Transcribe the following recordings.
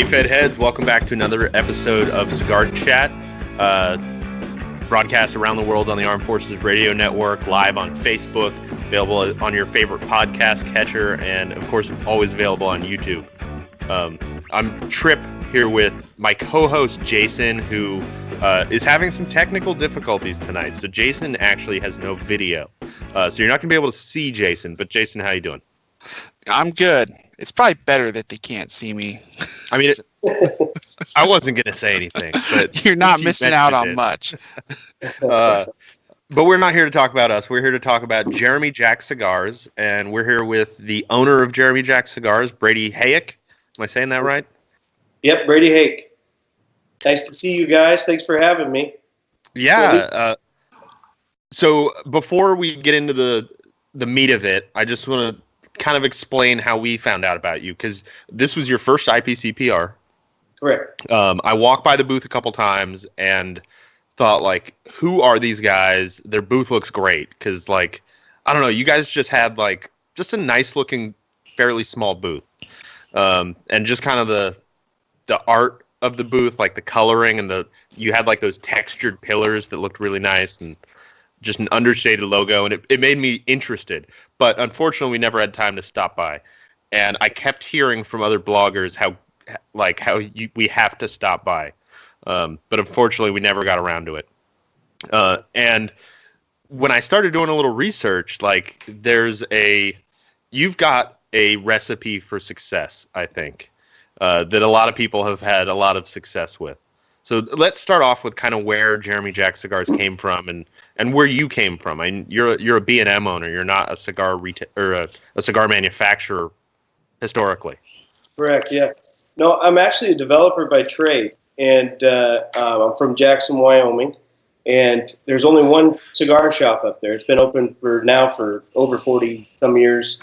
Hey Fed Heads, welcome back to another episode of Cigar Chat, broadcast around the world on the Armed Forces Radio Network, live on Facebook, available on your favorite podcast catcher, and of course always available on YouTube. I'm Tripp here with my co-host Jason, who is having some technical difficulties tonight. So Jason actually has no video, so you're not going to be able to see Jason. But Jason, how you doing? I'm good. It's probably better that they can't see me. I mean, I wasn't going to say anything, but you're not missing out on much. But we're not here to talk about us. We're here to talk about Jeremy Jack Cigars, and we're here with the owner of Jeremy Jack Cigars, Brady Hayek. Am I saying that right? Yep, Brady Hayek. Nice to see you guys. Thanks for having me. Yeah. So before we get into the meat of it, I just want to kind of explain how we found out about you, because this was your first IPCPR. Correct. I walked by the booth a couple times and thought, like, who are these guys? Their booth looks great, because, like, I don't know, you guys just had, like, just a nice looking, fairly small booth. And just kind of the art of the booth, like the coloring, and you had like those textured pillars that looked really nice, and just an understated logo, and it made me interested. But unfortunately, we never had time to stop by. And I kept hearing from other bloggers how we have to stop by. But unfortunately, we never got around to it. And when I started doing a little research, like, you've got a recipe for success, I think, that a lot of people have had a lot of success with. So let's start off with kind of where Jeremy Jack Cigars came from and where you came from. I mean, you're a B&M owner. You're not a cigar or a cigar manufacturer historically. Correct. Yeah. No, I'm actually a developer by trade, and I'm from Jackson, Wyoming. And there's only one cigar shop up there. It's been open for over 40 some years,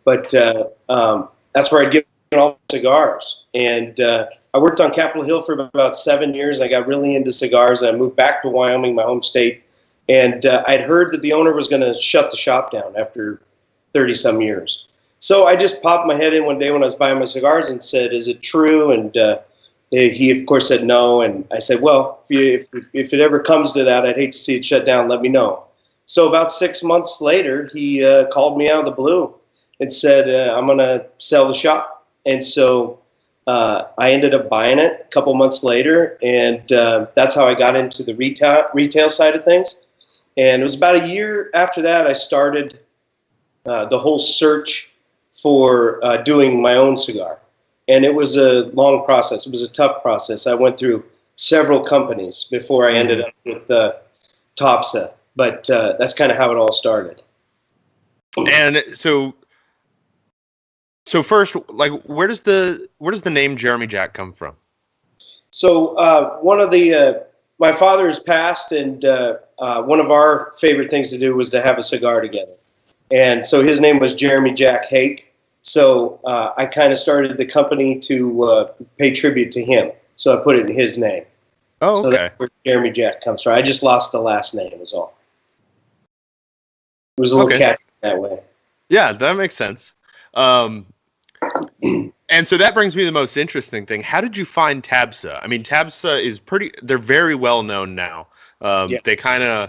but that's where I get all cigars. And I worked on Capitol Hill for about 7 years. And I got really into cigars, and I moved back to Wyoming, my home state. And I'd heard that the owner was going to shut the shop down after 30 some years. So I just popped my head in one day when I was buying my cigars and said, "Is it true?" And he of course said no. And I said, "Well, if it ever comes to that, I'd hate to see it shut down. Let me know." So about 6 months later, he called me out of the blue and said, "I'm going to sell the shop." And so I ended up buying it a couple months later, and that's how I got into the retail side of things. And it was about a year after that I started the whole search for doing my own cigar. And it was a long process. It was a tough process. I went through several companies before I ended up with Topsa. But that's kind of how it all started. And so first, like, where does the name Jeremy Jack come from? So my father has passed, and one of our favorite things to do was to have a cigar together. And so his name was Jeremy Jack Hayek. So I kind of started the company to pay tribute to him. So I put it in his name. Oh, okay. So that's where Jeremy Jack comes from. I just lost the last name is all. It was a little catchy that way. Yeah, that makes sense. And so that brings me to the most interesting thing. How did you find Tabsa? I mean, Tabsa they're very well known now. Yeah.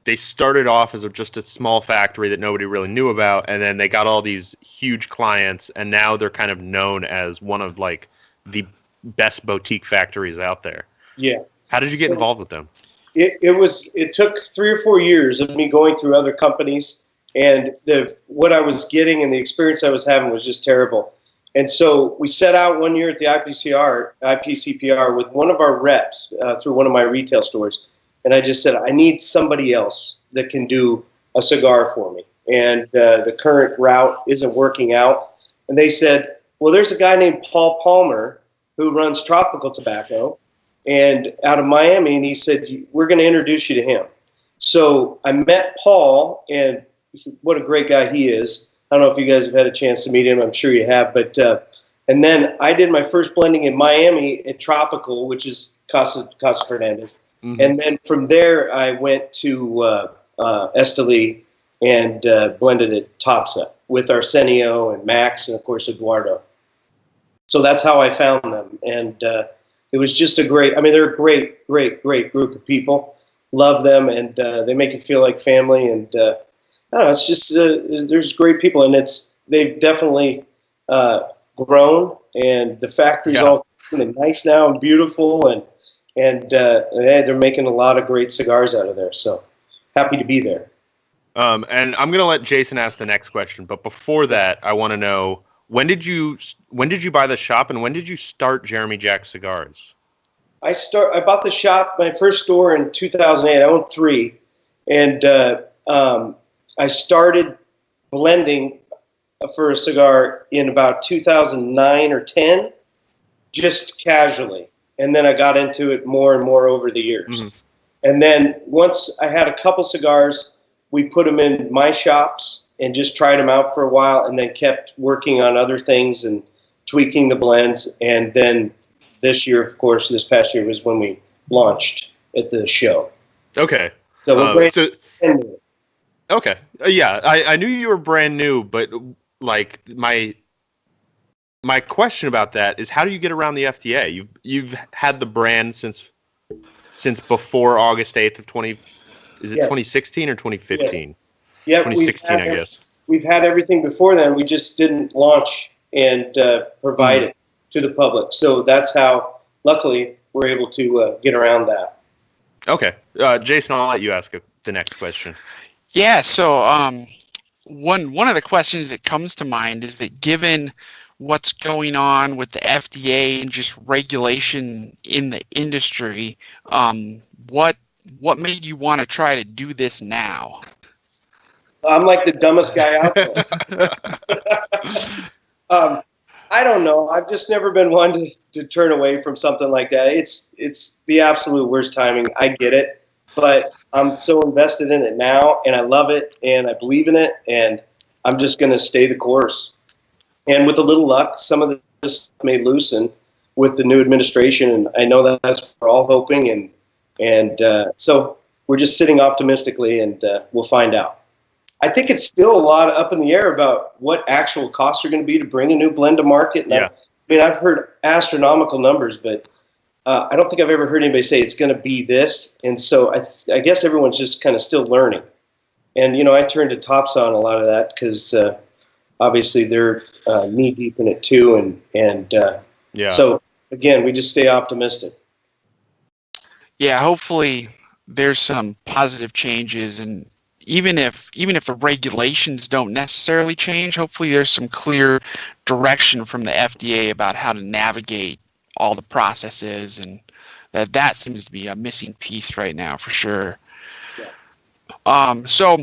They started off as just a small factory that nobody really knew about, and then they got all these huge clients, and now they're kind of known as one of, like, the best boutique factories out there. Yeah. How did you get involved with them? It took 3 or 4 years of me going through other companies, and what I was getting and the experience I was having was just terrible. And so we set out one year at the IPCPR with one of our reps through one of my retail stores. And I just said, I need somebody else that can do a cigar for me. And the current route isn't working out. And they said, well, there's a guy named Paul Palmer who runs Tropical Tobacco and out of Miami. And he said, we're going to introduce you to him. So I met Paul, and what a great guy he is. I don't know if you guys have had a chance to meet him. I'm sure you have. But and then I did my first blending in Miami at Tropical, which is Casa Fernandez. Mm-hmm. And then from there, I went to Esteli and blended at Topsa with Arsenio and Max and, of course, Eduardo. So that's how I found them. and it was just a great. I mean, they're a great group of people. Love them, and they make you feel like family. And I don't know, it's just there's great people, and they've definitely grown, and the factory's all nice now and beautiful, and they're making a lot of great cigars out of there. So happy to be there. And I'm gonna let Jason ask the next question, but before that, I want to know when did you buy the shop, and when did you start Jeremy Jack Cigars? I bought the shop, my first store, in 2008. I owned 3, and I started blending for a cigar in about 2009 or 10, just casually, and then I got into it more and more over the years. Mm-hmm. And then once I had a couple cigars, we put them in my shops and just tried them out for a while, and then kept working on other things and tweaking the blends. And then this year, of course, this past year was when we launched at the show. Okay. So we're okay. Yeah, I knew you were brand new, but like my question about that is, how do you get around the FDA? You've had the brand since before August 8th of 2016 or 2015? Yes. Yeah, 2016, I guess. We've had everything before then. We just didn't launch and provide it to the public. So that's how, luckily, we're able to get around that. Okay. Jason, I'll let you ask the next question. Yeah, so one of the questions that comes to mind is that, given what's going on with the FDA and just regulation in the industry, what made you want to try to do this now? I'm like the dumbest guy out there. I don't know. I've just never been one to turn away from something like that. It's the absolute worst timing. I get it, but I'm so invested in it now, and I love it, and I believe in it, and I'm just going to stay the course. And with a little luck, some of this may loosen with the new administration, and I know that's what we're all hoping, and so we're just sitting optimistically, and we'll find out. I think it's still a lot up in the air about what actual costs are going to be to bring a new blend to market. And I've heard astronomical numbers, but I don't think I've ever heard anybody say it's going to be this. And so I guess everyone's just kind of still learning. And, I turn to Tops on a lot of that because obviously they're knee deep in it too. And so, again, we just stay optimistic. Yeah, hopefully there's some positive changes, and even if the regulations don't necessarily change, hopefully there's some clear direction from the FDA about how to navigate all the processes, and that seems to be a missing piece right now for sure. Yeah. So,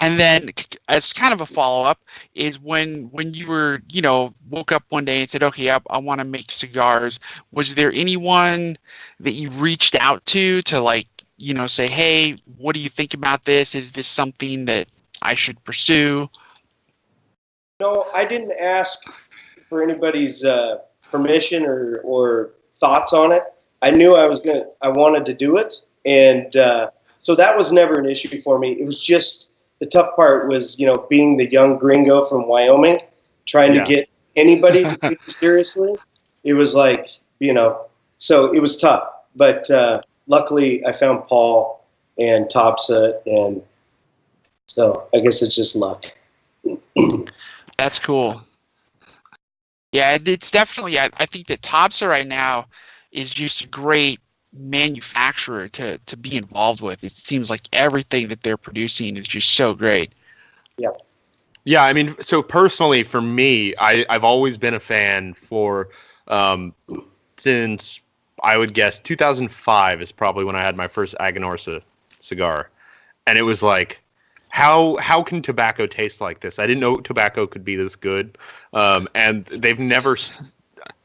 and then as kind of a follow-up is when you were, woke up one day and said, okay, I want to make cigars, was there anyone that you reached out to like, say, hey, what do you think about this? Is this something that I should pursue? No, I didn't ask for anybody's permission or thoughts on it. I knew I wanted to do it. And so that was never an issue for me. It was just, the tough part was, being the young gringo from Wyoming, trying to get anybody to take it seriously. It was like, so it was tough. But luckily, I found Paul and Topsa, and so I guess it's just luck. That's cool. Yeah, it's definitely, I think that Topsa right now is just a great manufacturer to be involved with. It seems like everything that they're producing is just so great. Yeah. Yeah, I mean, so personally for me, I've always been a fan for since I would guess 2005 is probably when I had my first Aganorsa cigar. And it was like, how can tobacco taste like this? I didn't know tobacco could be this good. And they've never,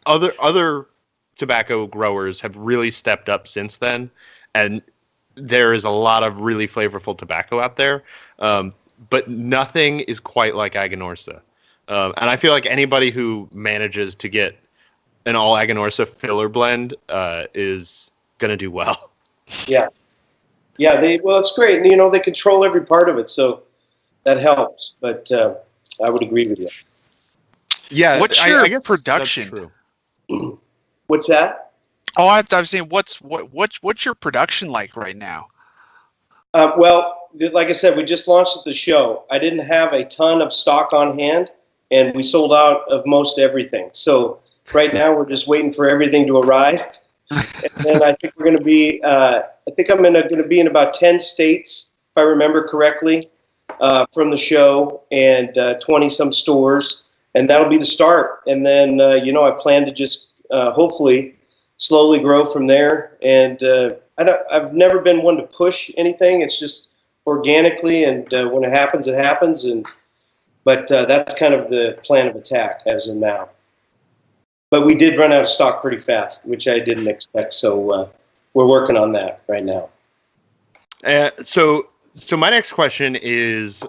other tobacco growers have really stepped up since then. And there is a lot of really flavorful tobacco out there. But nothing is quite like Aganorsa. And I feel like anybody who manages to get an all Aganorsa filler blend is going to do well. Yeah. Yeah, it's great. And, they control every part of it, so that helps. But I would agree with you. Yeah. What's your production? True. What's that? Oh, I was saying, what's your production like right now? Well, like I said, we just launched at the show. I didn't have a ton of stock on hand, and we sold out of most everything. So right now we're just waiting for everything to arrive. And then I think we're going to be. I think I'm going to be in about 10 states, if I remember correctly, from the show, and 20 some stores, and that'll be the start. And then I plan to just hopefully slowly grow from there. And I've never been one to push anything. It's just organically, and when it happens, it happens. But that's kind of the plan of attack as of now. But we did run out of stock pretty fast, which I didn't expect. So we're working on that right now. So my next question is,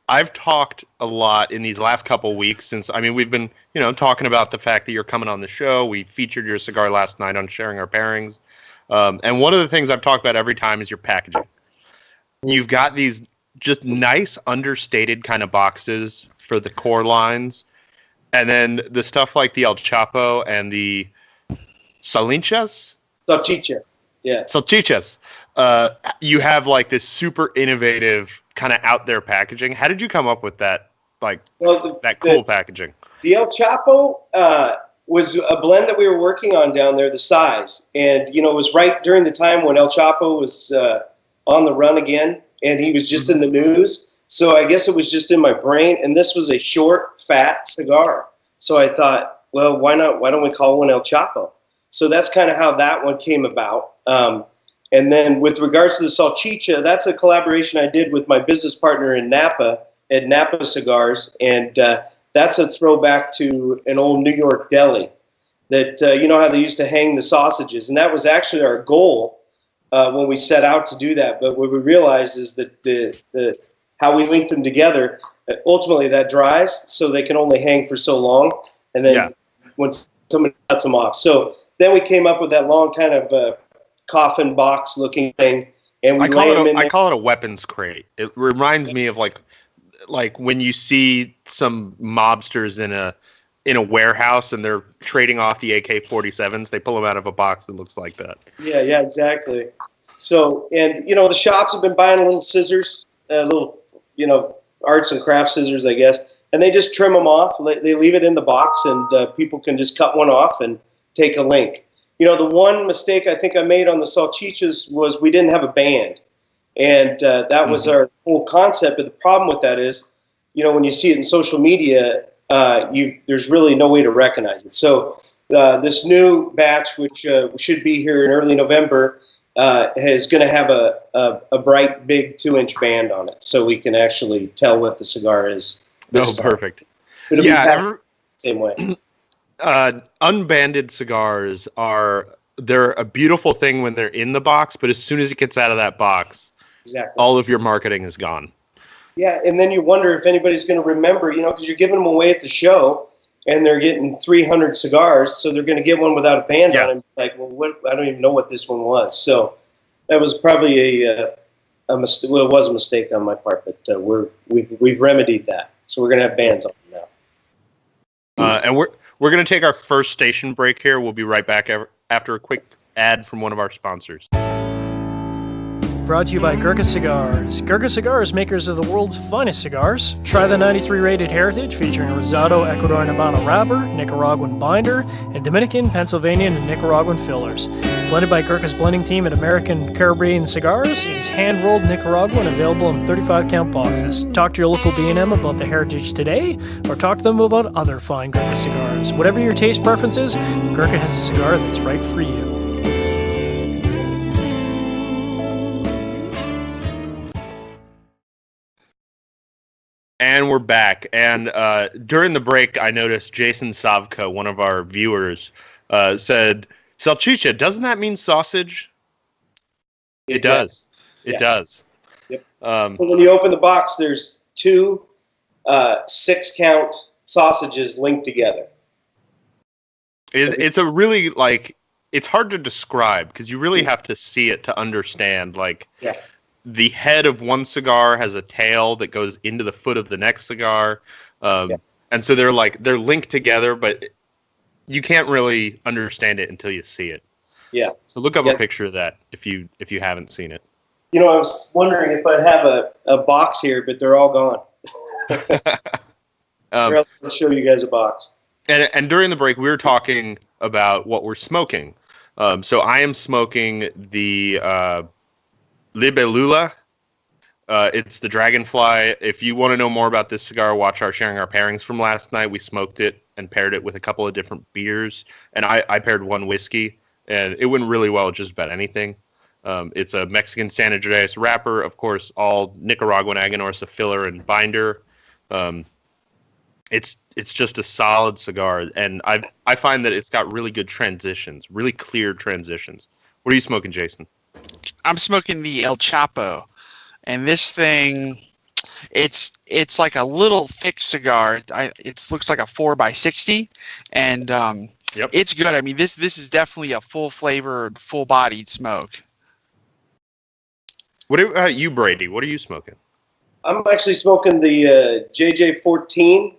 I've talked a lot in these last couple of weeks since, we've been, talking about the fact that you're coming on the show. We featured your cigar last night on Sharing Our Pairings. And one of the things I've talked about every time is your packaging. You've got these just nice, understated kind of boxes for the core lines. And then the stuff like the El Chapo and the Salchichas? Salchicha, yeah. Salchichas. You have like this super innovative kind of out there packaging. How did you come up with that? That cool packaging? The El Chapo was a blend that we were working on down there, the size. And, it was right during the time when El Chapo was on the run again, and he was just in the news. So I guess it was just in my brain, and this was a short, fat cigar. So I thought, well, why not? Why don't we call one El Chapo? So that's kind of how that one came about. And then with regards to the Salchicha, that's a collaboration I did with my business partner in Napa, at Napa Cigars, and that's a throwback to an old New York deli that, how they used to hang the sausages, and that was actually our goal when we set out to do that. But what we realized is that the how we linked them together, ultimately that dries, so they can only hang for so long, and then when somebody cuts them off. So then we came up with that long kind of coffin box looking thing, and we I call it a weapons crate. It reminds me of like when you see some mobsters in a warehouse and they're trading off the AK-47s. They pull them out of a box that looks like that. Yeah, exactly. So, and the shops have been buying little scissors, little arts and crafts scissors, I guess, and they just trim them off. They leave it in the box, and people can just cut one off and take a link. The one mistake I think I made on the Salchichas was we didn't have a band, and that was our whole concept. But the problem with that is, when you see it in social media, there's really no way to recognize it. So this new batch, which should be here in early November, is going to have a bright, big 2-inch band on it, so we can actually tell what the cigar is. Perfect. It'll be same way. Unbanded cigars they're a beautiful thing when they're in the box, but as soon as it gets out of that box, all of your marketing is gone. Yeah, and then you wonder if anybody's going to remember, because you're giving them away at the show, and they're getting 300 cigars, so they're going to get one without a band on it. Like, well, I don't even know what this one was. So that was probably a mistake. Well, it was a mistake on my part, but we've remedied that. So we're going to have bands on them now. And we're going to take our first station break here. We'll be right back after a quick ad from one of our sponsors. Brought to you by Gurkha Cigars. Gurkha Cigars, makers of the world's finest cigars. Try the 93 rated Heritage featuring Rosado, Ecuador Habano wrapper, Nicaraguan binder, and Dominican, Pennsylvanian, and Nicaraguan fillers. Blended by Gurkha's blending team at American Caribbean Cigars, it is hand-rolled Nicaraguan, available in 35-count boxes. Talk to your local B&M about the Heritage today, or talk to them about other fine Gurkha cigars. Whatever your taste preferences, Gurkha has a cigar that's right for you. And we're back. And during the break, I noticed Jason Savko, one of our viewers, said, Salchicha, doesn't that mean sausage? It does. It does. Yep. So when you open the box, there's 2 6-count sausages linked together. It's a really, it's hard to describe because you really have to see it to understand, the head of one cigar has a tail that goes into the foot of the next cigar. And so they're linked together, but you can't really understand it until you see it. Yeah. So look up a picture of that if you haven't seen it. You know, I was wondering if I'd have a box here, but they're all gone. I'll show you guys a box. And during the break, we were talking about what we're smoking. So I am smoking the Libellula. It's the Dragonfly. If you want to know more about this cigar, watch our Sharing Our Pairings from last night. We smoked it and paired it with a couple of different beers. And I paired one whiskey, and it went really well with just about anything. It's a Mexican San Andreas wrapper, of course, all Nicaraguan Aganorsa filler and binder. It's just a solid cigar, and I find that it's got really good transitions, really clear transitions. What are you smoking, Jason? I'm smoking the El Chapo, and this thing, it's like a little thick cigar. It looks like a 4x60, and it's good. I mean, this is definitely a full flavored, full bodied smoke. What about you, Brady? What are you smoking? I'm actually smoking the JJ14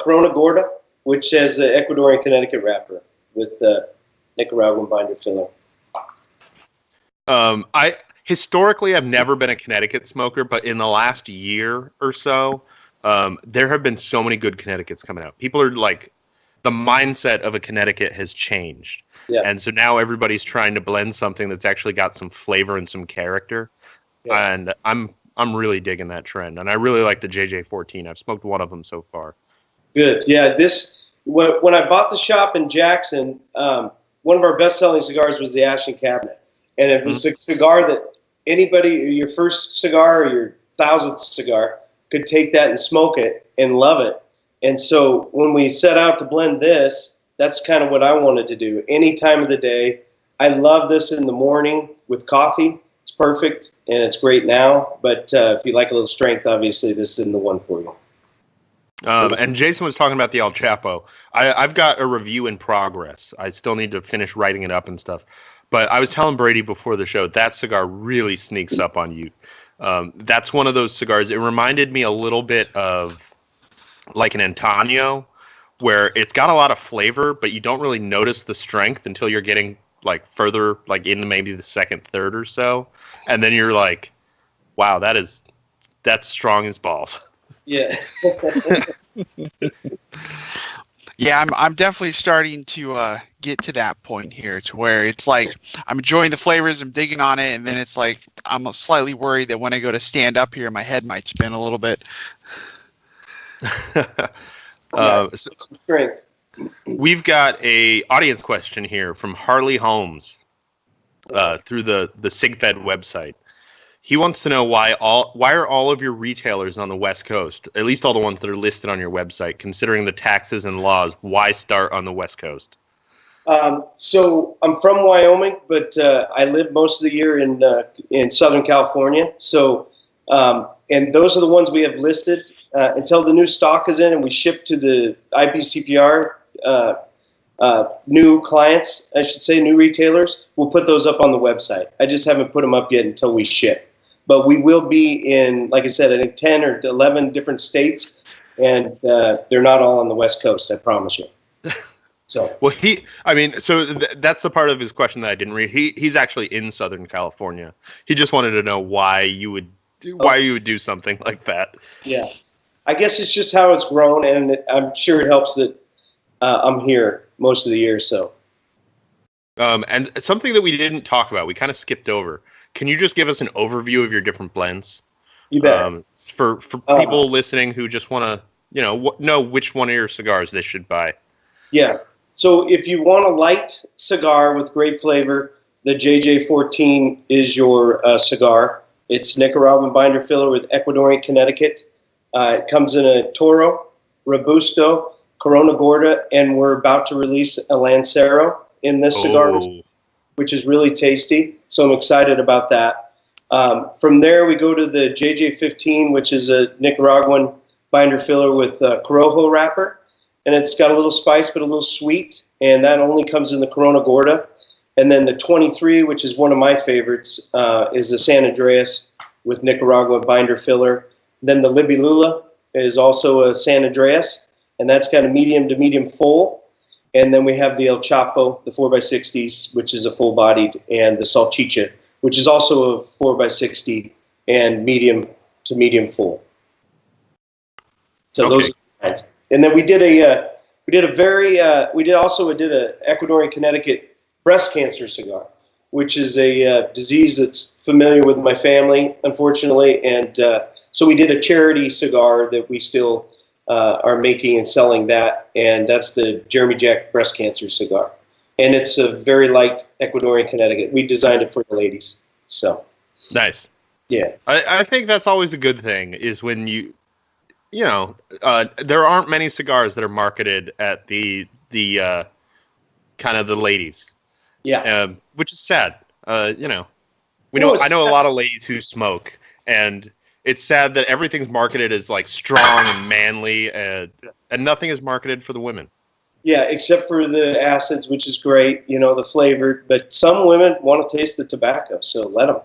Corona Gorda, which has the Ecuadorian Connecticut wrapper with Nicaraguan binder filler. Historically, I've never been a Connecticut smoker, but in the last year or so, there have been so many good Connecticut's coming out. People are like, the mindset of a Connecticut has changed. Yeah. And so now everybody's trying to blend something that's actually got some flavor and some character. Yeah. And I'm really digging that trend. And I really like the JJ14. I've smoked one of them so far. Good. Yeah, when I bought the shop in Jackson, one of our best-selling cigars was the Ashton Cabinet. And it was a cigar that anybody, your first cigar or your 1000th cigar, could take that and smoke it and love it. And so when we set out to blend this, that's kind of what I wanted to do. Any time of the day. I love this in the morning with coffee. It's perfect, and it's great now. But if you like a little strength, obviously this isn't the one for you. And Jason was talking about the El Chapo. I've got a review in progress. I still need to finish writing it up and stuff. But I was telling Brady before the show, that cigar really sneaks up on you. That's one of those cigars. It reminded me a little bit of like an Antonio, where it's got a lot of flavor, but you don't really notice the strength until you're getting like further, like in maybe the second, third or so. And then you're like, wow, that's strong as balls. Yeah. Yeah, I'm definitely starting to get to that point here, to where it's like I'm enjoying the flavors, I'm digging on it, and then it's like I'm slightly worried that when I go to stand up here, my head might spin a little bit. Strength. We've got a audience question here from Harley Holmes through the SigFed website. He wants to know why are all of your retailers on the West Coast, at least all the ones that are listed on your website, considering the taxes and laws, why start on the West Coast? So I'm from Wyoming, but I live most of the year in Southern California. So and those are the ones we have listed until the new stock is in and we ship to the IBCPR new clients, I should say, new retailers. We'll put those up on the website. I just haven't put them up yet until we ship. But we will be in, like I said, I think 10 or 11 different states, and they're not all on the West Coast, I promise you. So well, that's the part of his question that I didn't read. He's actually in Southern California. He just wanted to know why you would do something like that. Yeah, I guess it's just how it's grown, and I'm sure it helps that I'm here most of the year. So, and something that we didn't talk about, we kind of skipped over. Can you just give us an overview of your different blends? You bet. For people listening who just want to know which one of your cigars they should buy. Yeah. So if you want a light cigar with great flavor, the JJ14 is your cigar. It's Nicaraguan binder filler with Ecuadorian Connecticut. It comes in a Toro, Robusto, Corona Gorda, and we're about to release a Lancero in this cigar, which is really tasty. So I'm excited about that. From there, we go to the JJ15, which is a Nicaraguan binder filler with Corojo wrapper. And it's got a little spice, but a little sweet. And that only comes in the Corona Gorda. And then the 23, which is one of my favorites, is the San Andreas with Nicaraguan binder filler. Then the Libellula is also a San Andreas, and that's got a medium to medium full. And then we have the El Chapo, the 4x60s, which is a full-bodied, and the Salchicha, which is also a 4x60 and medium to medium full. So those are the kinds. And then we did a Ecuadorian Connecticut breast cancer cigar, which is a disease that's familiar with my family, unfortunately. And so we did a charity cigar that we still are making and selling that, and that's the Jeremy Jack breast cancer cigar. And it's a very light Ecuadorian Connecticut. We designed it for the ladies. So nice. Yeah. I think that's always a good thing, is when there aren't many cigars that are marketed at the kind of the ladies. Yeah. Which is sad. I know a lot of ladies who smoke, and it's sad that everything's marketed as like strong and manly, and nothing is marketed for the women. Yeah, except for the acids, which is great, the flavored. But some women want to taste the tobacco, so let them.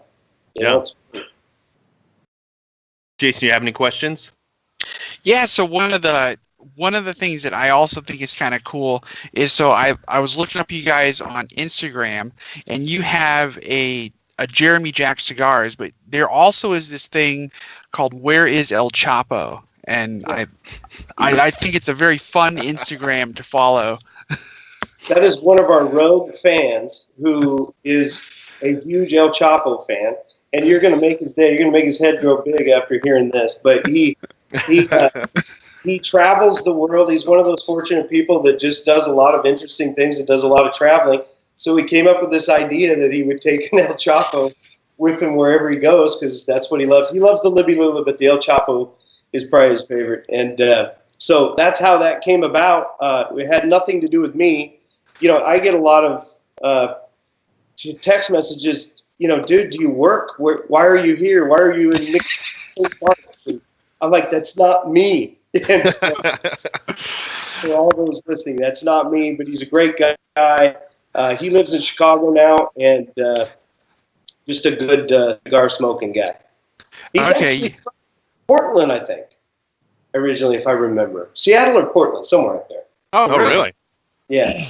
Jason, you have any questions? Yeah, so one of the things that I also think is kind of cool is, so I was looking up you guys on Instagram, and you have a Jeremy Jack Cigars, but there also is this thing called Where is El Chapo? And I think it's a very fun Instagram to follow. That is one of our rogue fans who is a huge El Chapo fan, and you're going to make his day. You're going to make his head grow big after hearing this. But he travels the world. He's one of those fortunate people that just does a lot of interesting things and does a lot of traveling. So he came up with this idea that he would take an El Chapo with him wherever he goes, because that's what he loves. He loves the Libby Lula, but the El Chapo is probably his favorite. And so that's how that came about. It had nothing to do with me. I get a lot of text messages, dude, do you work? Why are you here? Why are you in Nick? I'm like, that's not me. And so, for all those listening, that's not me, but he's a great guy. He lives in Chicago now, and just a good cigar smoking guy. He's actually from Portland, I think, originally, if I remember. Seattle or Portland, somewhere up there. Oh, really? Yeah.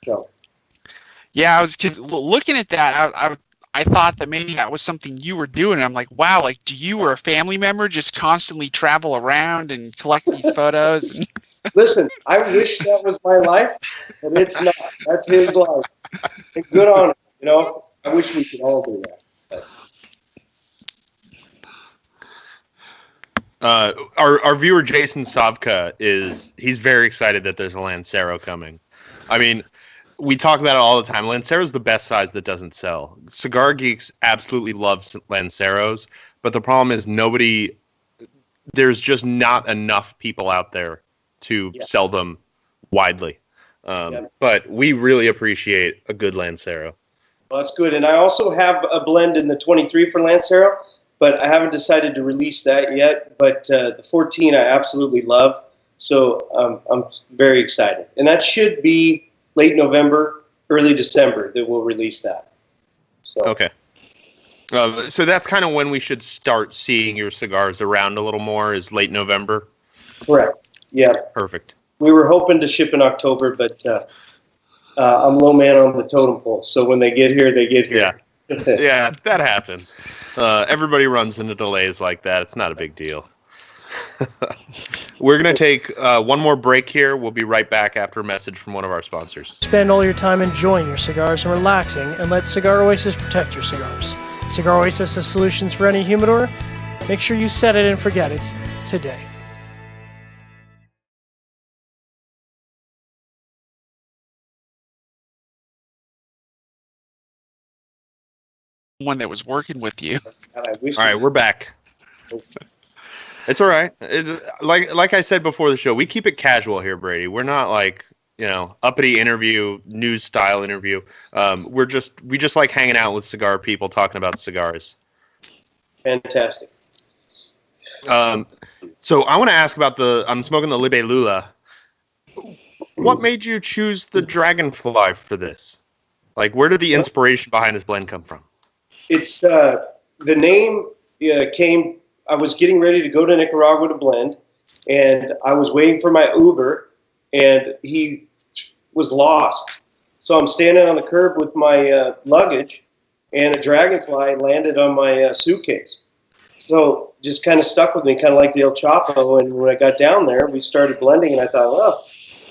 So. Yeah, I was looking at that. I thought that maybe that was something you were doing. I'm like, wow, like, do you or a family member just constantly travel around and collect these photos? Listen, I wish that was my life, but it's not. That's his life. And good on him, I wish we could all do that. Our viewer Jason Savka he's very excited that there's a Lancero coming. I mean, we talk about it all the time. Lancero's the best size that doesn't sell. Cigar geeks absolutely love Lanceros, but the problem is there's just not enough people out there to sell them widely. But we really appreciate a good Lancero. Well, that's good. And I also have a blend in the 23 for Lancero, but I haven't decided to release that yet. But the 14 I absolutely love, so I'm very excited. And that should be late November, early December that we'll release that. So. Okay. So that's kind of when we should start seeing your cigars around a little more, is late November? Correct. Yeah. Perfect. We were hoping to ship in October, but I'm low man on the totem pole. So when they get here, they get here. Yeah, yeah, that happens. Everybody runs into delays like that. It's not a big deal. We're going to take one more break here. We'll be right back after a message from one of our sponsors. Spend all your time enjoying your cigars and relaxing, and let Cigar Oasis protect your cigars. Cigar Oasis has solutions for any humidor. Make sure you set it and forget it today. One that was working with you. All right, we're back. It's all right. It's, like I said before the show, we keep it casual here, Brady. We're not like, uppity interview, news style interview. We just like hanging out with cigar people, talking about cigars. Fantastic. So I want to ask about I'm smoking the Libby Lula. What made you choose the Dragonfly for this? Like, where did the inspiration behind this blend come from? It's the name came. I was getting ready to go to Nicaragua to blend, and I was waiting for my Uber, and he was lost. So I'm standing on the curb with my luggage, and a dragonfly landed on my suitcase. So just kind of stuck with me, kind of like the El Chapo. And when I got down there, we started blending, and I thought, well,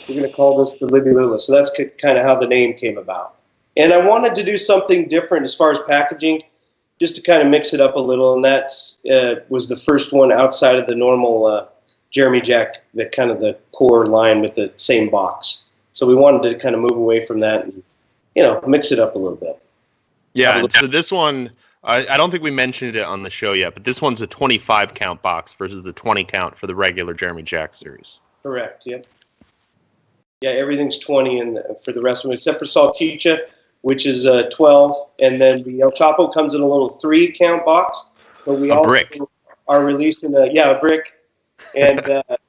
we're going to call this the Libélula. So that's kind of how the name came about. And I wanted to do something different as far as packaging, just to kind of mix it up a little. And that was the first one outside of the normal Jeremy Jack, the kind of the core line with the same box. So we wanted to kind of move away from that and, mix it up a little bit. Yeah, so this one, I don't think we mentioned it on the show yet, but this one's a 25 count box versus the 20 count for the regular Jeremy Jack series. Correct, yep. Yeah, everything's 20 for the rest of them, except for Salchicha, which is 12. And then the El Chapo comes in a little 3 count box. But we also brick. Are releasing a brick. And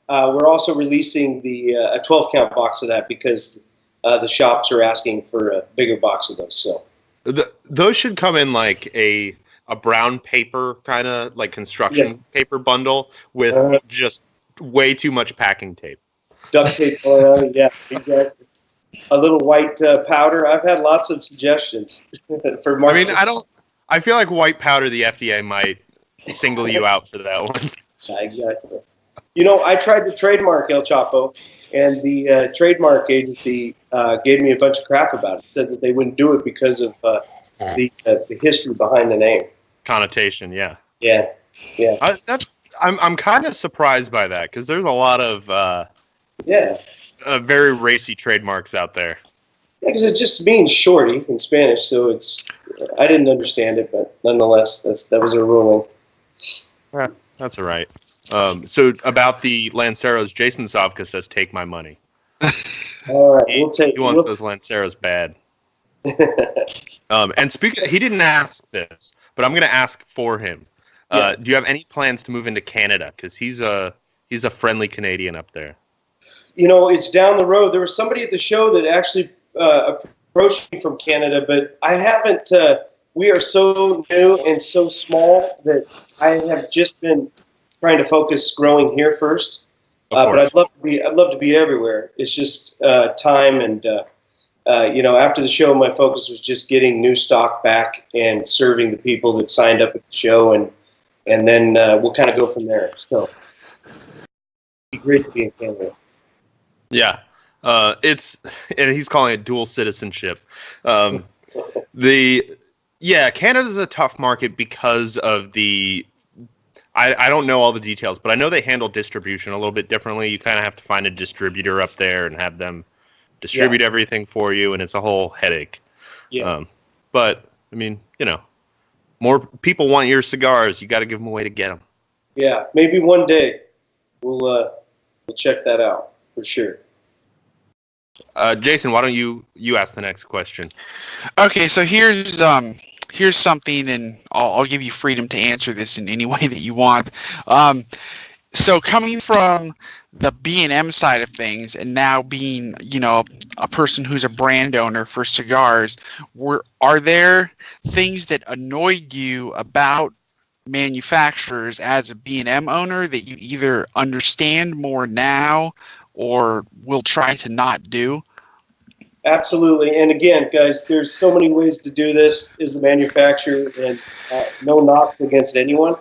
we're also releasing a 12 count box of that because the shops are asking for a bigger box of those. So those should come in like a brown paper kind of like construction paper bundle with just way too much packing tape. Duct tape all around, yeah, exactly. A little white powder. I've had lots of suggestions for marketing. I mean, I feel like white powder, the FDA might single you out for that one. Exactly. I tried to trademark El Chapo, and the trademark agency gave me a bunch of crap about it. Said that they wouldn't do it because of the history behind the name. Connotation, yeah. Yeah. I'm kind of surprised by that because there's a lot of very racy trademarks out there. Yeah, because it just means shorty in Spanish, so I didn't understand it, but nonetheless, that was a ruling. Yeah, that's all right. So about the Lanceros, Jason Savka says, "Take my money." All right, he wants those Lanceros bad. And speaking, he didn't ask this, but I'm going to ask for him. Do you have any plans to move into Canada? Because he's a friendly Canadian up there. It's down the road. There was somebody at the show that actually approached me from Canada, but I haven't. We are so new and so small that I have just been trying to focus growing here first. But I'd love to be everywhere. It's just time, and after the show, my focus was just getting new stock back and serving the people that signed up at the show, and then we'll kind of go from there. So it'd be great to be in Canada. Yeah, and he's calling it dual citizenship. Canada's a tough market because of I don't know all the details, but I know they handle distribution a little bit differently. You kind of have to find a distributor up there and have them distribute everything for you, and it's a whole headache. Yeah. But I mean, more people want your cigars. You got to give them a way to get them. Yeah, maybe one day we'll check that out for sure. Jason, why don't you ask the next question? Okay, so here's something, and I'll give you freedom to answer this in any way that you want. So coming from the B&M side of things, and now being a person who's a brand owner for cigars, are there things that annoyed you about manufacturers as a B&M owner that you either understand more now or will try to not do? Absolutely. And again, guys, there's so many ways to do this as a manufacturer, and no knocks against anyone.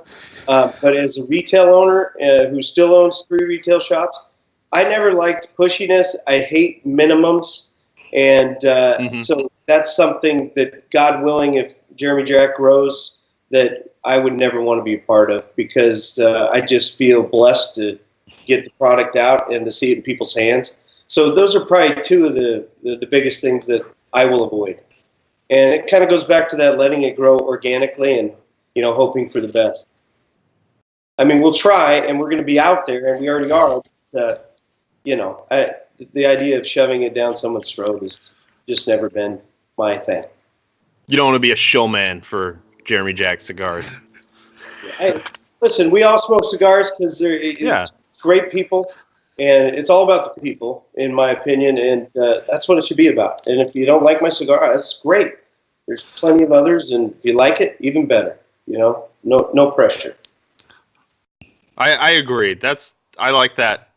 But as a retail owner who still owns 3 retail shops, I never liked pushiness. I hate minimums. And so that's something that, God willing, if Jeremy Jack grows, that I would never want to be a part of, because I just feel blessed to get the product out and to see it in people's hands. So those are probably 2 of the biggest things that I will avoid. And it kind of goes back to that letting it grow organically and, hoping for the best. I mean, we'll try, and we're going to be out there, and we already are. But, the idea of shoving it down someone's throat has just never been my thing. You don't want to be a showman for Jeremy Jack Cigars. Listen, we all smoke cigars because they're great people. And it's all about the people, in my opinion, and that's what it should be about. And if you don't like my cigar, that's great. There's plenty of others, and if you like it, even better. No pressure. I agree. I like that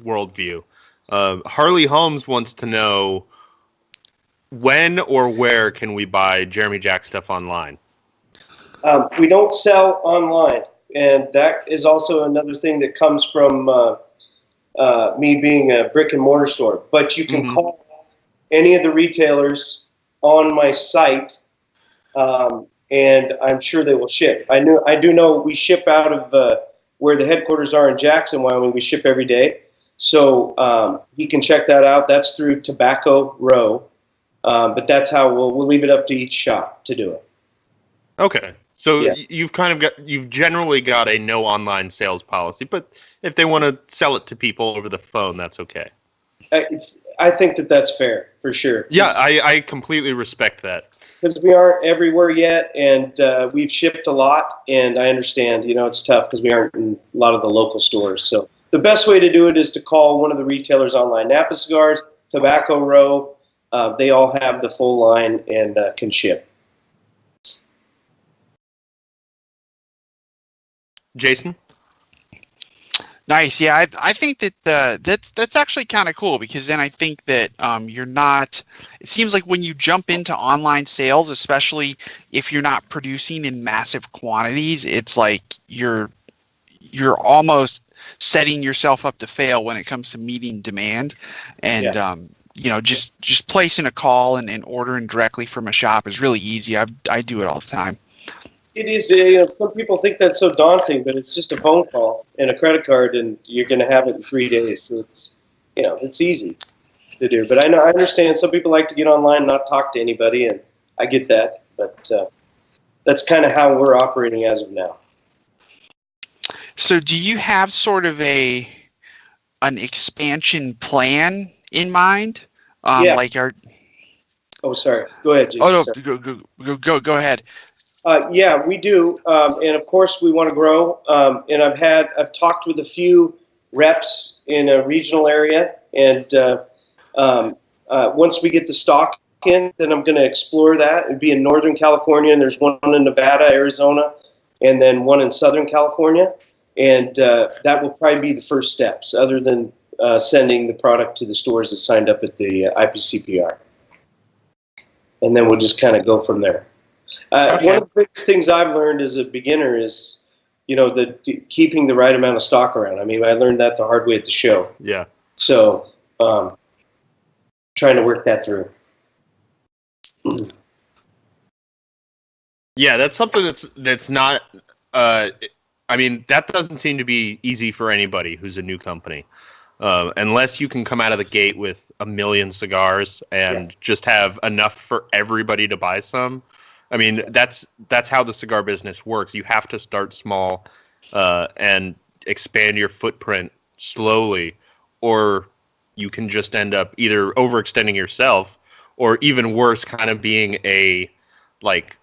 worldview. Harley Holmes wants to know when or where can we buy Jeremy Jack stuff online? We don't sell online, and that is also another thing that comes from me being a brick and mortar store. But you can call any of the retailers on my site, and I'm sure they will ship. I do know we ship out of where the headquarters are in Jackson, Wyoming. We ship every day, so you can check that out. That's through Tobacco Row, but that's how we'll leave it up to each shop to do it. Okay. So Yeah. you've generally got a no online sales policy, but if they want to sell it to people over the phone, that's okay. I think that's fair, for sure. Yeah, I completely respect that. Because we aren't everywhere yet, and we've shipped a lot, and I understand, it's tough because we aren't in a lot of the local stores. So the best way to do it is to call one of the retailers online. Napa Cigars, Tobacco Row, they all have the full line and can ship. Jason? Nice. Yeah, I think that that's actually kind of cool, because then I think that you're not. It seems like when you jump into online sales, especially if you're not producing in massive quantities, it's like you're almost setting yourself up to fail when it comes to meeting demand. And just placing a call and ordering directly from a shop is really easy. I do it all the time. It is. Some people think that's so daunting, but it's just a phone call and a credit card, and you're going to have it in 3 days. So it's easy to do. But I understand some people like to get online and not talk to anybody, and I get that. But that's kind of how we're operating as of now. So, do you have sort of an expansion plan in mind? Yeah. Oh, sorry. Go ahead, Jason. Oh no, go ahead. Yeah, we do, and of course we want to grow. And I've talked with a few reps in a regional area, and once we get the stock in, then I'm going to explore that. It'd be in Northern California, and there's one in Nevada, Arizona, and then one in Southern California, and that will probably be the first steps, other than sending the product to the stores that signed up at the IPCPR, and then we'll just kind of go from there. Okay. One of the biggest things I've learned as a beginner is, keeping the right amount of stock around. I mean, I learned that the hard way at the show. Yeah. So, trying to work that through. Yeah, that's something that's not. That doesn't seem to be easy for anybody who's a new company, unless you can come out of the gate with 1 million cigars and just have enough for everybody to buy some. I mean, that's how the cigar business works. You have to start small and expand your footprint slowly, or you can just end up either overextending yourself, or even worse, kind of being a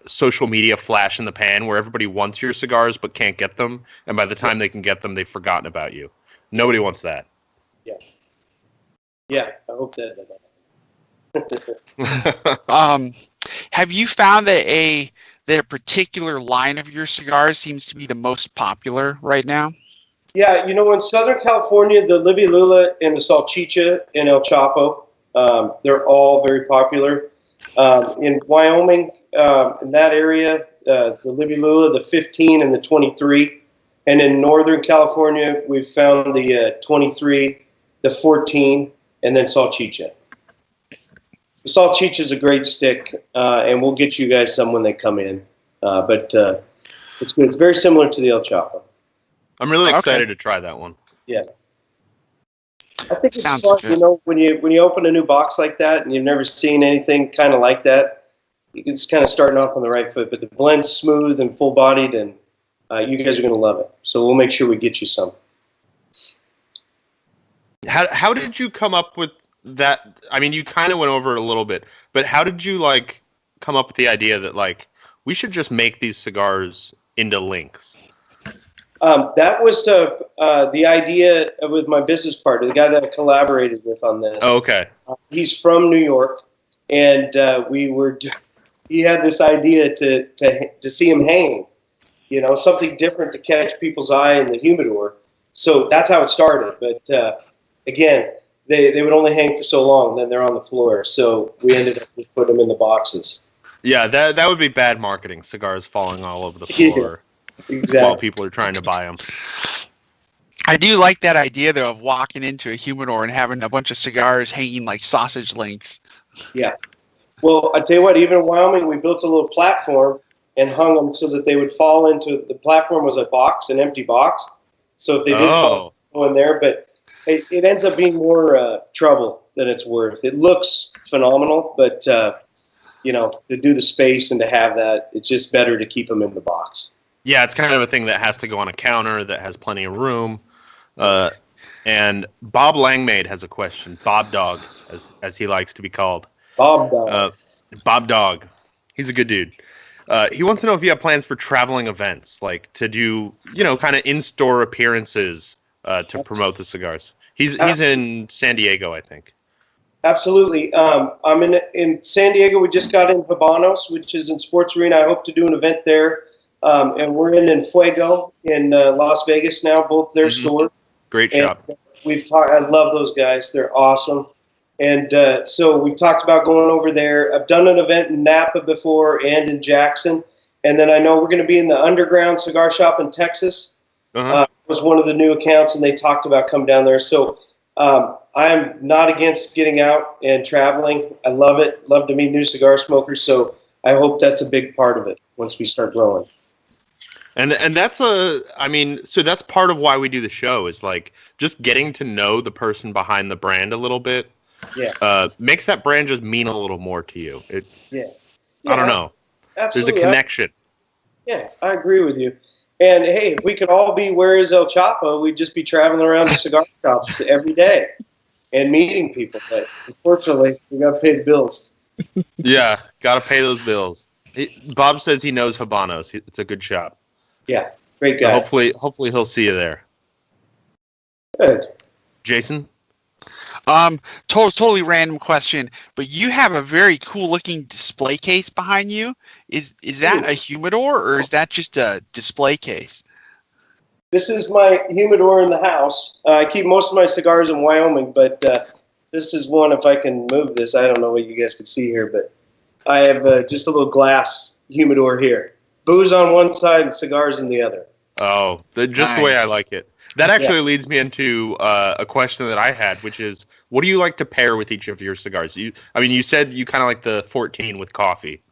social media flash in the pan where everybody wants your cigars but can't get them, and by the time they can get them, they've forgotten about you. Nobody wants that. Yeah. Yeah, I hope that. Have you found that a particular line of your cigars seems to be the most popular right now? Yeah, in Southern California, the Libby Lula and the Salchicha and El Chapo, they're all very popular. In Wyoming, in that area, the Libby Lula, the 15 and the 23. And in Northern California, we've found the 23, the 14, and then Salchicha. The Salchicha is a great stick, and we'll get you guys some when they come in. But it's good. It's very similar to the El Chapo. I'm really excited to try that one. Yeah. I think it's Sounds fun, good. when you open a new box like that and you've never seen anything kind of like that, it's kind of starting off on the right foot. But the blend's smooth and full-bodied, and you guys are going to love it. So we'll make sure we get you some. How did you come up with that? I mean, you kind of went over it a little bit, but how did you come up with the idea that we should just make these cigars into links? That was the idea with my business partner, the guy that I collaborated with on this. Oh, okay. He's from New York, and he had this idea to see him hang, something different to catch people's eye in the humidor. So that's how it started. But again, they would only hang for so long, then they're on the floor. So we ended up just putting them in the boxes. Yeah, that would be bad marketing. Cigars falling all over the floor Exactly. while people are trying to buy them. I do like that idea, though, of walking into a humidor and having a bunch of cigars hanging like sausage links. Yeah. Well, I tell you what, even in Wyoming, we built a little platform and hung them so that they would fall into the platform was a box, an empty box. So if they did fall in there, but it ends up being more trouble than it's worth. It looks phenomenal, but to do the space and to have that, it's just better to keep them in the box. Yeah, it's kind of a thing that has to go on a counter that has plenty of room. And Bob Langmaid has a question. Bob Dog, as he likes to be called. Bob Dog. Bob Dog. He's a good dude. He wants to know if you have plans for traveling events, like to do, kind of in-store appearances to promote the cigars. He's in San Diego, I think. Absolutely. I'm in San Diego. We just got in Habanos, which is in Sports Arena. I hope to do an event there. And we're in Fuego in Las Vegas now, both their stores. Great shop. We've talked. I love those guys. They're awesome. And so we've talked about going over there. I've done an event in Napa before and in Jackson. And then I know we're going to be in the Underground Cigar Shop in Texas. It was one of the new accounts, and they talked about coming down there. So I'm not against getting out and traveling. I love it. Love to meet new cigar smokers. So I hope that's a big part of it once we start growing. And that's so that's part of why we do the show is like just getting to know the person behind the brand a little bit. Yeah. Makes that brand just mean a little more to you. Yeah. I don't know. Absolutely. There's a connection. Yeah, I agree with you. And hey, if we could all be where is El Chapo, we'd just be traveling around the cigar shops every day and meeting people. But unfortunately, we got to pay the bills. Yeah, got to pay those bills. Bob says he knows Habanos. It's a good shop. Yeah, great guy. So hopefully he'll see you there. Good. Jason? Totally random question, but you have a very cool looking display case behind you. Is that a humidor or is that just a display case? This is my humidor in the house. I keep most of my cigars in Wyoming, but this is one, if I can move this, I don't know what you guys can see here, but I have just a little glass humidor here. Booze on one side and cigars in the other. Oh, just the way I like it. That actually leads me into a question that I had, which is, what do you like to pair with each of your cigars? You said you kind of like the 14 with coffee.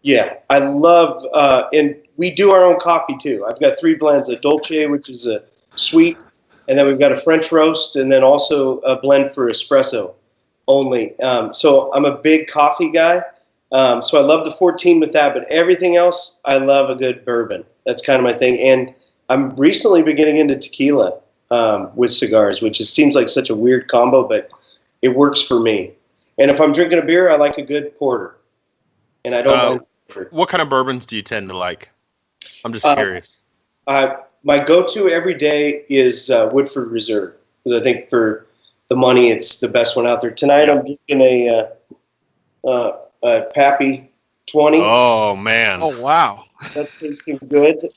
Yeah, I love, and we do our own coffee too. I've got 3 blends, a Dolce, which is a sweet, and then we've got a French roast, and then also a blend for espresso only. So I'm a big coffee guy. So I love the 14 with that, but everything else, I love a good bourbon. That's kind of my thing. And I'm recently been getting into tequila with cigars, which seems like such a weird combo, but it works for me. And if I'm drinking a beer, I like a good porter. And I don't mind porter. What kind of bourbons do you tend to like? I'm just curious. My go-to every day is Woodford Reserve, because I think for the money, it's the best one out there. Tonight, I'm drinking a Pappy 20. Oh, man. Oh, wow. That's tasting good.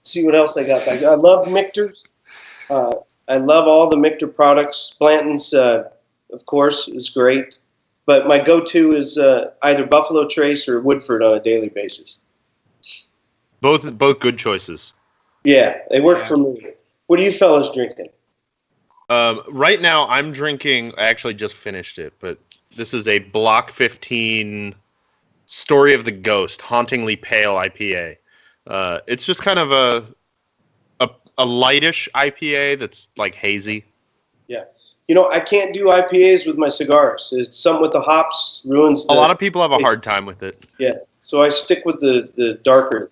See what else I got back. I love Michter's. I love all the Michter products. Blanton's, of course, is great. But my go-to is either Buffalo Trace or Woodford on a daily basis. Both good choices. Yeah, they work for me. What are you fellas drinking? Right now, I'm drinking. I actually just finished it, but this is a Block 15 Story of the Ghost, Hauntingly Pale IPA. It's just kind of a lightish IPA that's like hazy. Yeah. I can't do IPAs with my cigars. It's something with the hops ruins a lot of people have a hard time with it. Yeah. So I stick with the darker,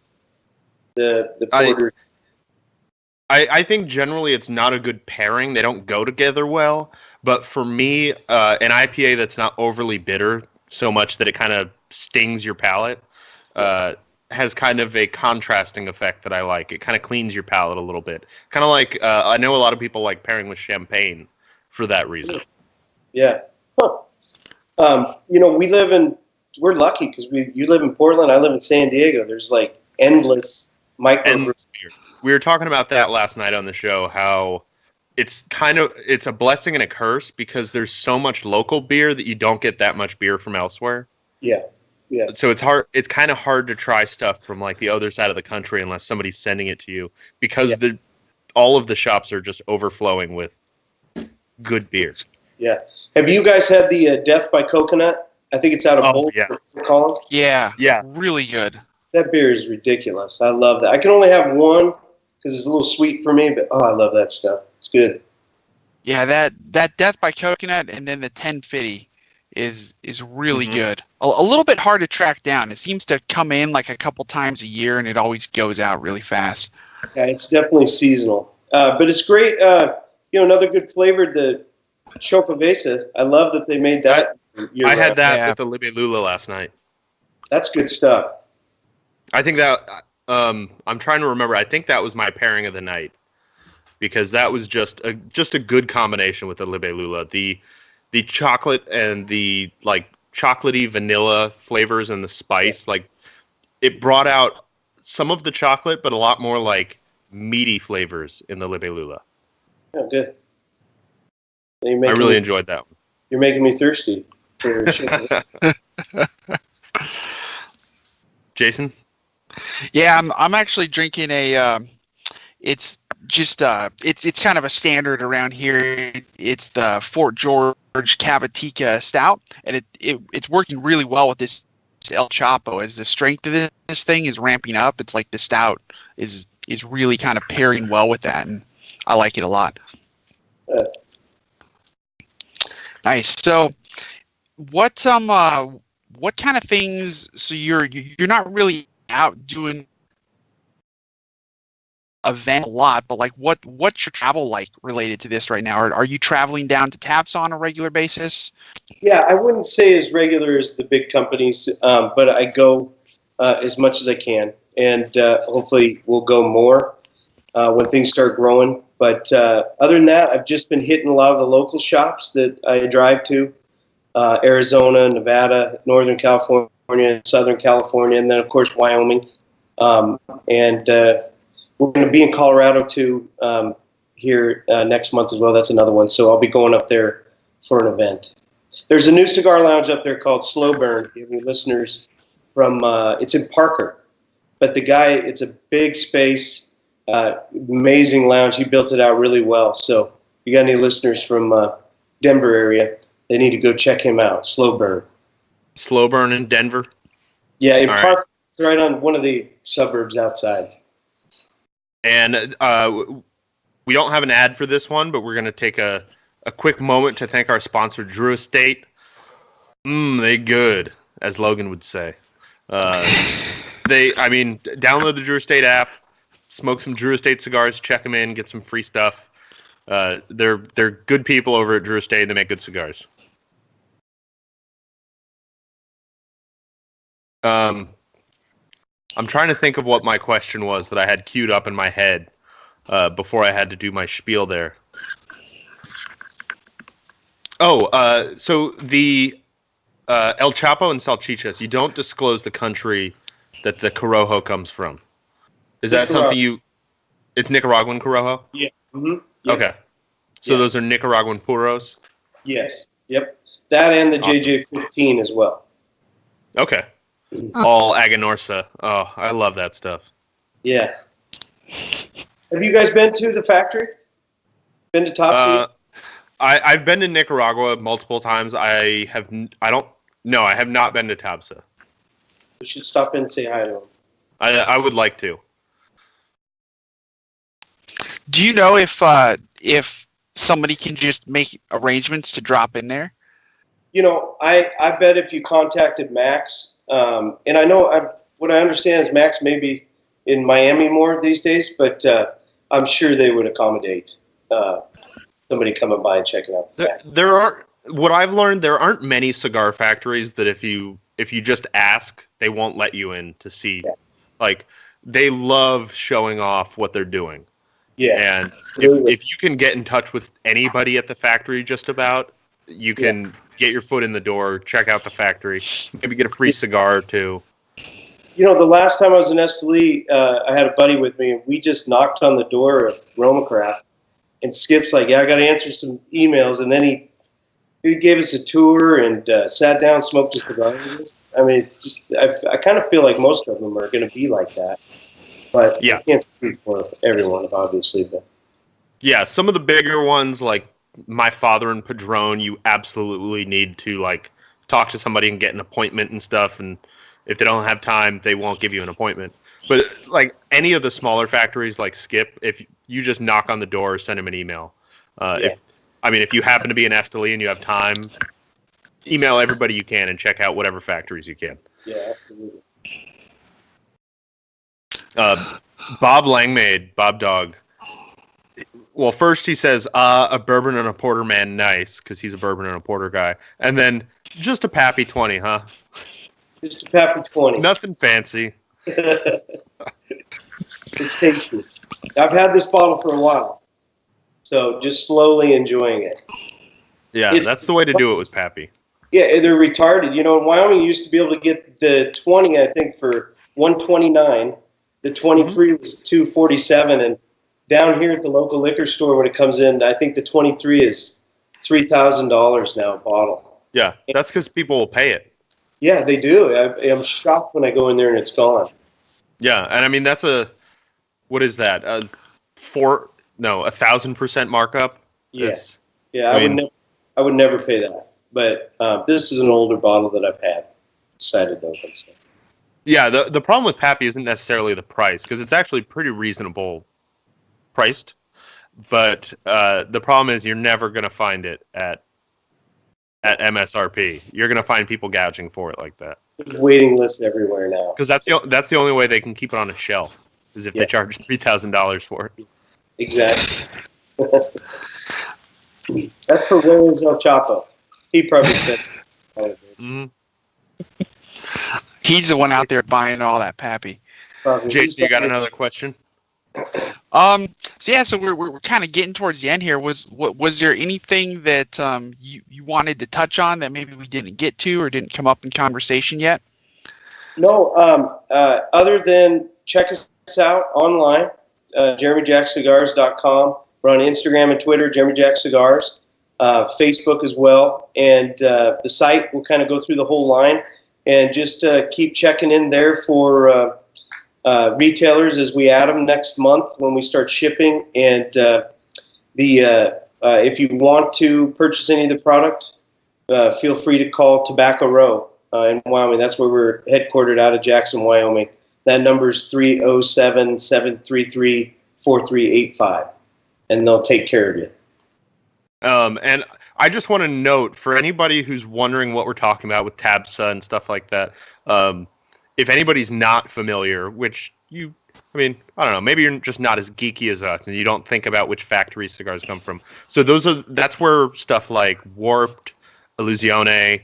the porter. I think generally it's not a good pairing. They don't go together well. But for me, an IPA that's not overly bitter so much that it kind of stings your palate has kind of a contrasting effect that I like. It kind of cleans your palate a little bit. Kind of like, I know a lot of people like pairing with champagne for that reason. Yeah. Huh. We're lucky because you live in Portland, I live in San Diego. There's like endless micro. We were talking about that last night on the show, how it's a blessing and a curse because there's so much local beer that you don't get that much beer from elsewhere. Yeah. Yeah. So it's hard. It's kind of hard to try stuff from like the other side of the country unless somebody's sending it to you because all of the shops are just overflowing with good beer. Yeah. Have you guys had the Death by Coconut? I think it's out of Boulder, Collins. Yeah. Yeah. Really good. That beer is ridiculous. I love that. I can only have one because it's a little sweet for me, but I love that stuff. It's good. Yeah, that Death by Coconut and then the 1050 is really good. A little bit hard to track down. It seems to come in like a couple times a year, and it always goes out really fast. Yeah, it's definitely seasonal, but it's great. Another good flavor, the Chopavesa. I love that they made that. I had that with the Libelula last night. That's good stuff. I think that I'm trying to remember. I think that was my pairing of the night because that was just a good combination with the Libelula. The chocolate and the like chocolatey vanilla flavors and the spice, like it brought out some of the chocolate, but a lot more like meaty flavors in the Libelula. Oh, good. I really enjoyed that one. You're making me thirsty. Jason? Yeah, I'm actually drinking it's kind of a standard around here. It's the Fort George Cavatica Stout, and it's working really well with this El Chapo. As the strength of this thing is ramping up, it's like the stout is really kind of pairing well with that, and I like it a lot. Nice. So, what kind of things? So you're not really out doing event a lot, but like what's your travel like related to this right now? Are you traveling down to TAPS on a regular basis? Yeah, I wouldn't say as regular as the big companies, but I go as much as I can, and hopefully we'll go more when things start growing. But other than that, I've just been hitting a lot of the local shops that I drive to, Arizona, Nevada, Northern California, Southern California, and then of course Wyoming, and we're going to be in Colorado too here next month as well. That's another one. So I'll be going up there for an event. There's a new cigar lounge up there called Slow Burn. If you have any listeners from, it's in Parker. But the guy, it's a big space, amazing lounge. He built it out really well. So if you got any listeners from Denver area, they need to go check him out. Slow Burn. Slow Burn in Denver? Yeah, in Parker. It's right on one of the suburbs outside. And we don't have an ad for this one, but we're going to take a quick moment to thank our sponsor, Drew Estate. They good, as Logan would say. Download the Drew Estate app, smoke some Drew Estate cigars, check them in, get some free stuff. They're good people over at Drew Estate. They make good cigars. I'm trying to think of what my question was that I had queued up in my head before I had to do my spiel there. So the El Chapo and Salchichas, you don't disclose the country that the Corojo comes from. Is that something it's Nicaraguan Corojo? Yeah. Mm-hmm. Yeah. Okay. So those are Nicaraguan Puros? Yes. Yep. That and the awesome. JJ15 as well. Okay. All Aganorsa. Oh, I love that stuff. Yeah. Have you guys been to the factory? Been to Topsy? I've been to Nicaragua multiple times. I have not been to Tabsa. You should stop in and say hi to him. I would like to. Do you know if somebody can just make arrangements to drop in there? I bet if you contacted Max, and I know what I understand is Max may be in Miami more these days, but I'm sure they would accommodate somebody coming by and checking out the factory. What I've learned, there aren't many cigar factories that if you just ask, they won't let you in to see. Yeah. Like, they love showing off what they're doing. Yeah. And if you can get in touch with anybody at the factory just about, you can get your foot in the door, check out the factory, maybe get a free cigar or two. The last time I was in Esteli, I had a buddy with me, and we just knocked on the door of Roma Craft, And Skip's like, yeah, I got to answer some emails. And then he gave us a tour and sat down, smoked a cigar with us. I mean, I kind of feel like most of them are going to be like that. But Yeah. I can't speak for everyone, obviously. But Yeah, some of the bigger ones, like my father and Padron, you absolutely need to like talk to somebody and get an appointment and stuff. And if they don't have time, they won't give you an appointment. But like any of the smaller factories like Skip, if you just knock on the door, send him an email. If you happen to be in Esteli and you have time, email everybody you can and check out whatever factories you can. yeah, absolutely. Bob Langmaid, Bob Dog. Well, first he says, a bourbon and a porter man, nice, because he's a bourbon and a porter guy. And then, just a Pappy 20, huh? Just a Pappy 20. Nothing fancy. It's tasty. I've had this bottle for a while, so just slowly enjoying it. Yeah, that's the way to do it with Pappy. Yeah, they're retarded. You know, in Wyoming, you used to be able to get the 20, I think, for $129. The 23 was $247, and down here at the local liquor store, when it comes in, I think the 23 is $3,000 now a bottle. Yeah, that's because people will pay it. Yeah, they do. I'm shocked when I go in there and it's gone. Yeah, and I mean that's what is that? 1,000% markup. Yes. Yeah, I would never pay that. But this is an older bottle that I've had. Decided to open. So. Yeah, the problem with Pappy isn't necessarily the price, because it's actually pretty reasonable priced. But the problem is you're never going to find it at MSRP. You're going to find people gouging for it like that. There's waiting lists everywhere now. Because that's the only way they can keep it on a shelf, is if they charge $3,000 for it. Exactly. That's for Williams El Chapo. He probably said. Mm-hmm. He's the one out there buying all that Pappy. Jason, you got another question? So we're kind of getting towards the end here. Was there anything that you wanted to touch on that maybe we didn't get to or didn't come up in conversation yet? No, other than check us out online, JeremyJackCigars.com. We're on Instagram and Twitter, Jeremy Jack Cigars, Facebook as well, and the site will kind of go through the whole line, and just keep checking in there for retailers as we add them next month when we start shipping. And if you want to purchase any of the product, feel free to call Tobacco Row in Wyoming. That's where we're headquartered out of Jackson, Wyoming. That number is 307-733-4385, and they'll take care of you. And I just want to note, for anybody who's wondering what we're talking about with TABSA and stuff like that, if anybody's not familiar, which I don't know, maybe you're just not as geeky as us and you don't think about which factory cigars come from. So that's where stuff like Warped, Illusione,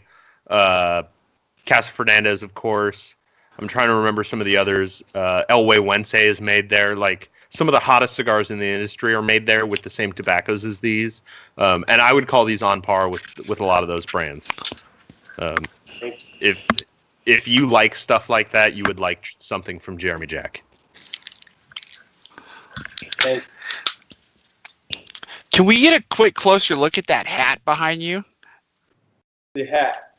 Casa Fernandez, of course. I'm trying to remember some of the others. El Huehuense is made there. Like, some of the hottest cigars in the industry are made there with the same tobaccos as these. And I would call these on par with a lot of those brands. If you like stuff like that, you would like something from Jeremy Jack. Okay. Can we get a quick closer look at that hat behind you? The hat.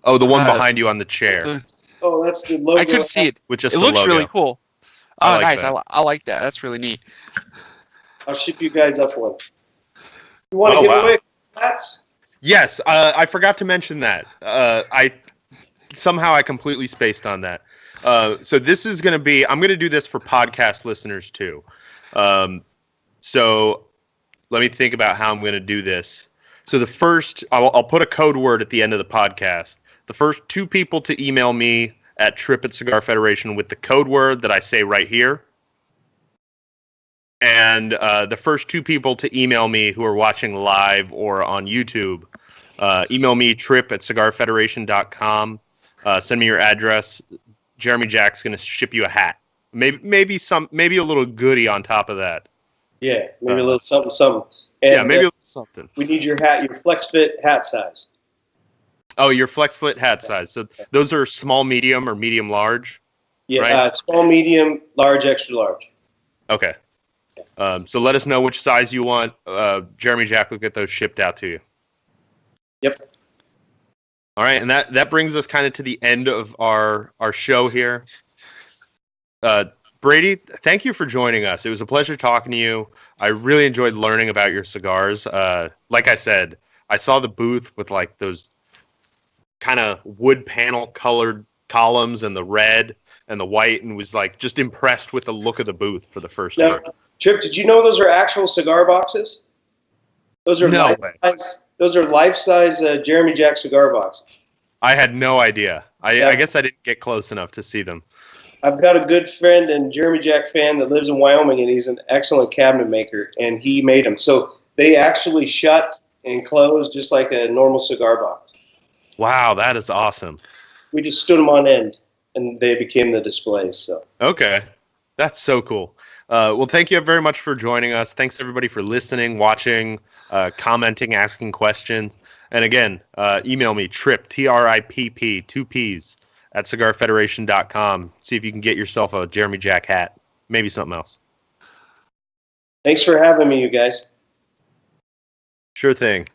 Oh, the one behind you on the chair. Oh, that's the logo. I couldn't see it. With just it the looks logo. really cool. Oh, I like nice. that. I like that. That's really neat. I'll ship you guys up one. You want to give away hats? Yes, I forgot to mention that. I completely spaced on that. So this is going to be, I'm going to do this for podcast listeners too. So let me think about how I'm going to do this. So the first, I'll put a code word at the end of the podcast. The first 2 people to email me at Tripp at Cigar Federation with the code word that I say right here. And the first 2 people to email me who are watching live or on YouTube, email me Tripp at cigarfederation.com. Send me your address. Jeremy Jack's going to ship you a hat. Maybe a little goodie on top of that. Yeah, maybe a little something. And, maybe a little something. We need your hat, your flex fit hat size. Oh, your flex fit hat size. So those are small, medium, or medium large? Yeah, right? Small, medium, large, extra large. Okay. So let us know which size you want. Jeremy Jack will get those shipped out to you. Yep. All right, and that brings us kind of to the end of our show here. Brady, thank you for joining us. It was a pleasure talking to you. I really enjoyed learning about your cigars. Like I said, I saw the booth with like those kind of wood panel colored columns and the red and the white, and was like just impressed with the look of the booth for the first time. Tripp, did you know those are actual cigar boxes? Those are No way. Those are life-size Jeremy Jack cigar boxes. I had no idea. I guess I didn't get close enough to see them. I've got a good friend and Jeremy Jack fan that lives in Wyoming, and he's an excellent cabinet maker, and he made them. So they actually shut and close just like a normal cigar box. Wow, that is awesome. We just stood them on end, and they became the displays. So Okay, that's so cool. Well, thank you very much for joining us. Thanks everybody for listening, watching, commenting, asking questions. And again, email me, Tripp, Tripp, 2 Ps, at cigarfederation.com. See if you can get yourself a Jeremy Jack hat. Maybe something else. thanks for having me, you guys. Sure thing.